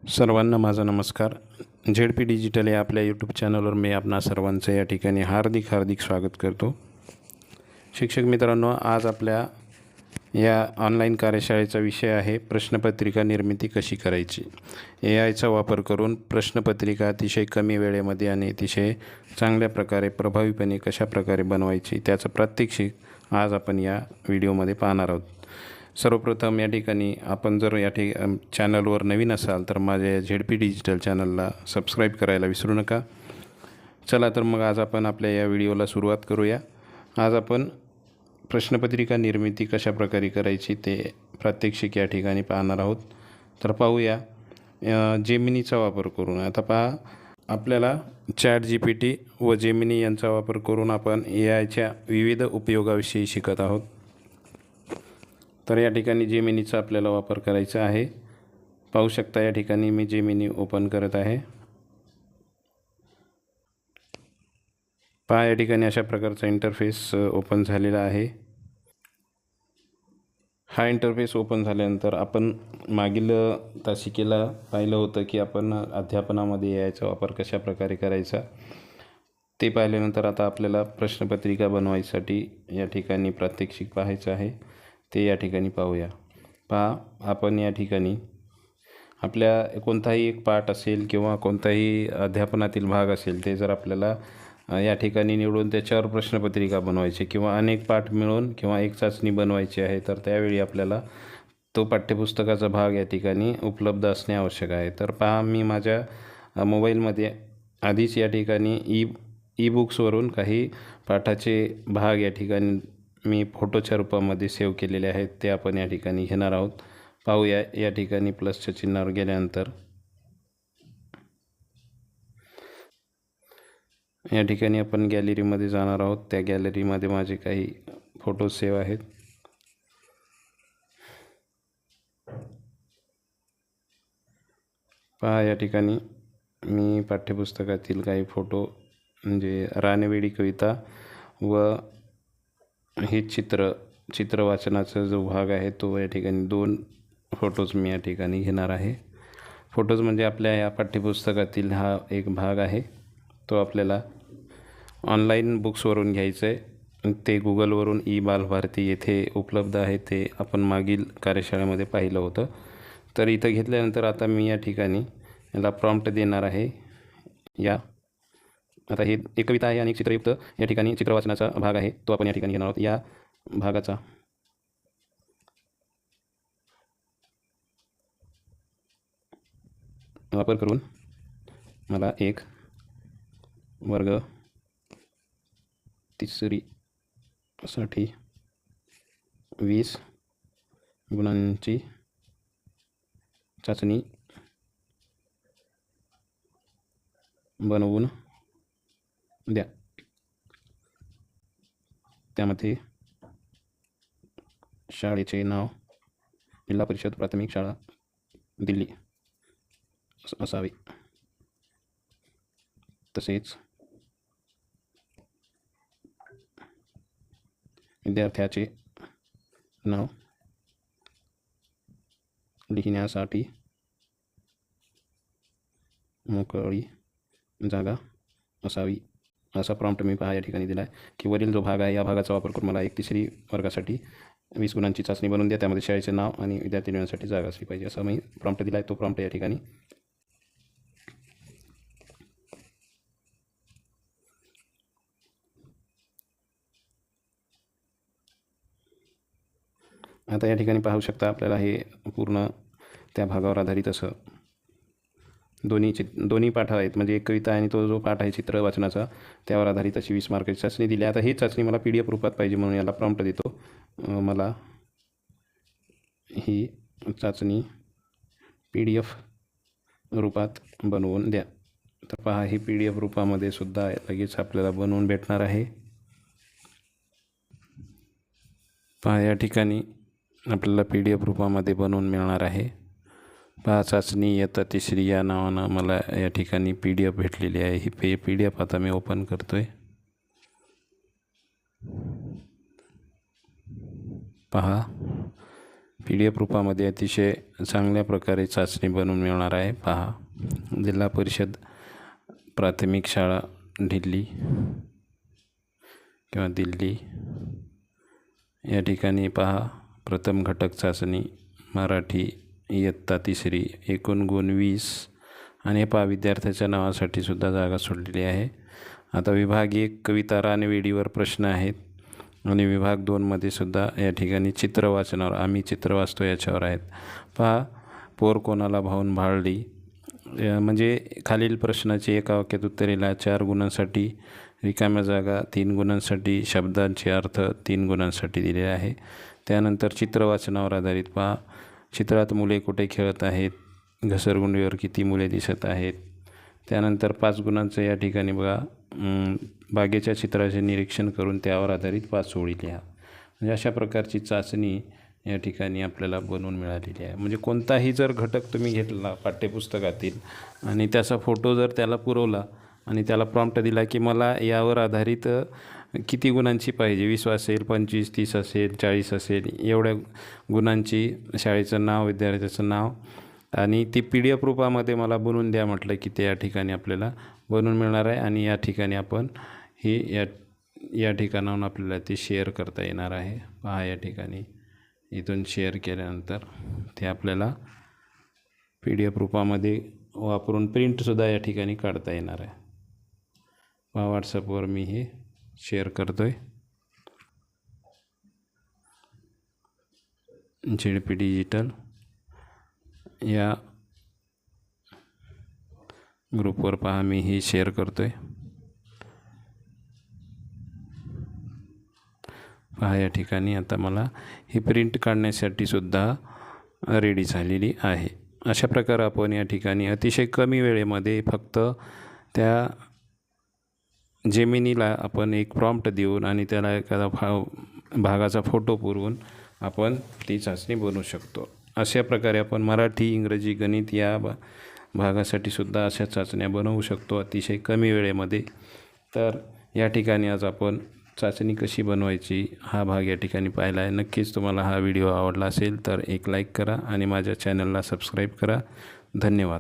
सर्वांना माझा नमस्कार. झेड-पी डिजिटल या आपल्या यूट्यूब चॅनलवर मी आपणा सर्वांचं या ठिकाणी हार्दिक स्वागत करतो. शिक्षक मित्रांनो, आज आपल्या या ऑनलाईन कार्यशाळेचा विषय आहे प्रश्नपत्रिका निर्मिती कशी करायची. AI चा वापर करून प्रश्नपत्रिका अतिशय कमी वेळेमध्ये आणि अतिशय चांगल्या प्रकारे प्रभावीपणे कशा प्रकारे बनवायची त्याचं प्रात्यक्षिक आज आपण या व्हिडिओमध्ये पाहणार आहोत. सर्वप्रथम या ठिकाणी आपण जर चॅनलवर नवीन असाल तर माझ्या झेड-पी डिजिटल चॅनलला सबस्क्राईब करायला विसरू नका. चला तर मग आज आपण आपल्या या व्हिडिओला सुरुवात करूया. आज आपण प्रश्नपत्रिका निर्मिती कशा प्रकारे करायची ते प्रात्यक्षिक या ठिकाणी पाहणार आहोत. तर पाहूया. जेमिनीचा वापर करून आता पहा, आपल्याला ChatGPT व जेमिनी यांचा वापर करून आपण AIच्या विविध उपयोगाविषयी शिकत आहोत. तर या ठिकाणी जेमिनीचा आपल्याला वापर करायचा आहे. पाहू शकता, या ठिकाणी मी जेमिनी ओपन करत आहे. पहा, या ठिकाणी अशा प्रकारचा इंटरफेस ओपन झालेला आहे. हा इंटरफेस ओपन झाल्यानंतर आपण मागील तासिकेला पाहिलं होतं की आपण अध्यापनामध्ये याचा वापर कशा प्रकारे करायचा ते पाहिल्यानंतर आता आपल्याला प्रश्नपत्रिका बनवायसाठी या ठिकाणी प्रात्यक्षिक पाहायचं आहे. ते या ठिकाणी पाहूया. पहा, आपण या ठिकाणी आपल्या कोणताही एक पाठ असेल किंवा कोणताही अध्यापनातील भाग असेल ते जर आपल्याला या ठिकाणी निवडून त्याच्यावर प्रश्नपत्रिका बनवायची किंवा अनेक पाठ मिळून किंवा एक चाचणी बनवायची आहे, तर त्यावेळी आपल्याला तो पाठ्यपुस्तकाचा भाग या ठिकाणी उपलब्ध असणे आवश्यक आहे. तर पहा, मी माझ्या मोबाईलमध्ये आधीच या ठिकाणी ई बुक्सवरून काही पाठाचे भाग या ठिकाणी मी फोटोच्या रूपामध्ये सेव्ह केलेले आहेत. ते आपण या ठिकाणी घेणार आहोत. पाहूया. या ठिकाणी प्लसच्या चिन्हावर गेल्यानंतर या ठिकाणी आपण गॅलरीमध्ये जाणार आहोत. त्या गॅलरीमध्ये माझे काही फोटो सेव्ह आहेत. पहा, या ठिकाणी मी पाठ्यपुस्तकातील काही फोटो म्हणजे रानवेडी कविता व हे चित्र वाचनाचा जो भाग आहे तो या ठिकाणी 2 फोटोज मी या ठिकाणी घेणार आहे. फोटोज म्हणजे आपल्या या पाठ्यपुस्तकातील हा एक भाग आहे. तो आपल्याला ऑनलाईन बुक्सवरून घ्यायचं आहे. ते गुगलवरून बालभारती येथे उपलब्ध आहे. ते आपण मागील कार्यशाळेमध्ये पाहिलं होतं. तर इथं घेतल्यानंतर आता मी या ठिकाणी याला प्रॉम्प्ट देणार आहे. आता हे एक कविता आहे आणि चित्रयुक्त या ठिकाणी चित्रवाचनाचा भाग आहे, तो आपण या ठिकाणी घेणार आहोत. या भागाचा वापर करून मला एक वर्ग 3री साठी 20 गुणांची चाचणी बनवून द्या. त्यामध्ये शाळेचे नाव जिल्हा परिषद प्राथमिक शाळा दिल्ली असावे. तसेच विद्यार्थ्याचे नाव लिहिण्यासाठी मोकळी जागा असावी. असा प्रॉम्प्ट मी पहा या ठिकाणी दिला आहे की वरील जो भाग आहे या भागाचा वापर करून मला एक 3री वर्गासाठी 20 गुणांची चाचणी बनवून द्या. त्यामध्ये शाळेचे नाव आणि विद्यार्थी निवडण्यासाठी जागा असली पाहिजे, असा मी प्रॉम्प्ट दिला आहे. तो प्रॉम्प्ट या ठिकाणी आता या ठिकाणी पाहू शकता. आपल्याला हे पूर्ण त्या भागावर आधारित असं दोन्ही पाठ आहेत, म्हणजे एक कविता आणि तो जो पाठ आहे चित्र वाचनाचा त्यावर आधारित अशी 20 मार्काची चाचणी दिली. आता ही चाचणी मला PDF रूपात पाहिजे म्हणून याला प्रॉम्प्ट देतो. मला ही चाचणी PDF रूपात बनवून द्या. तर पहा, ही PDF रूपामध्ये सुद्धा लगेच आपल्याला बनवून भेटणार आहे. पहा, या ठिकाणी आपल्याला PDF रूपामध्ये बनवून मिळणार आहे. पहा, चाचणी इयत्ता 3री या नावानं मला या ठिकाणी PDF भेटलेली आहे. ही PDF आता मी ओपन करतो आहे. पहा, PDF रूपामध्ये अतिशय चांगल्या प्रकारे चाचणी बनवून मिळणार आहे. पहा, जिल्हा परिषद प्राथमिक शाळा दिल्ली किंवा दिल्ली या ठिकाणी पहा, प्रथम घटक चाचणी मराठी इयत्ता 3री, एकूण गुण 20 आणि पहा विद्यार्थ्याच्या नावासाठी सुद्धा जागा सोडलेली आहे. आता विभाग 1 कविता रानवेडीवर प्रश्न आहेत आणि विभाग 2 मध्ये सुद्धा या ठिकाणी चित्र वाचनावर, आम्ही चित्र वाचतो याच्यावर आहेत. पहा, पोर कोणाला भावून भाळली, म्हणजे खालील प्रश्नाची एका वाक्यात उत्तरेला 4 गुणांसाठी रिकाम्या जागा, 3 गुणांसाठी शब्दांचे अर्थ 3 गुणांसाठी दिले आहे. त्यानंतर चित्र वाचनावर आधारित पहा, चित्रात मुले कुठे खेळत आहेत, घसरगुंडीवर किती मुले दिसत आहेत. त्यानंतर 5 गुणांचं या ठिकाणी बघा, बागेच्या चित्राचे निरीक्षण करून त्यावर आधारित 5 ओळी लिहा. म्हणजे अशा प्रकारची चाचणी या ठिकाणी आपल्याला बनवून मिळालेली आहे. म्हणजे कोणताही जर घटक तुम्ही घेतला पाठ्यपुस्तकातील आणि त्याचा फोटो जर त्याला पुरवला आणि त्याला प्रॉम्प्ट दिला की मला यावर आधारित किती गुणांची पाहिजे, 20 असेल, 25, 30 असेल, 40 असेल, एवढ्या गुणांची शाळेचं नाव, विद्यार्थ्याचं नाव आणि ती PDF रूपामध्ये मला बनवून द्या म्हटलं की ते या ठिकाणी आपल्याला बनवून मिळणार आहे. आणि या ठिकाणी आपण ही या ठिकाणाहून आपल्याला ती शेअर करता येणार आहे. पहा, या ठिकाणी इथून शेअर केल्यानंतर ते आपल्याला PDF रूपामध्ये वापरून प्रिंटसुद्धा या ठिकाणी काढता येणार आहे. पहा, व्हॉट्सअपवर मी हे शेअर करतो आहे. ZP डिजिटल या ग्रुपवर पहा, मी हे शेअर करतो आहे. पहा, या ठिकाणी आता मला ही प्रिंट काढण्यासाठी सुद्धा रेडी झालेली आहे. अशा प्रकारे आपण या ठिकाणी अतिशय कमी वेळेमध्ये फक्त त्या जेमिनीला आपण एक प्रॉम्प्ट देऊन आणि त्याला एखादा भागाचा फोटो पुरवून आपण ती चाचणी बनवू शकतो. अशा प्रकारे आपण मराठी, इंग्रजी, गणित या भागासाठी सुद्धा अशा चाचण्या बनवू शकतो अतिशय कमी वेळेमध्ये. तर या ठिकाणी आज आपण चाचणी कशी बनवायची हा भाग या ठिकाणी पाहिला आहे. नक्कीच तुम्हाला हा व्हिडिओ आवडला असेल तर एक लाईक करा आणि माझ्या चॅनलला सबस्क्राईब करा. धन्यवाद.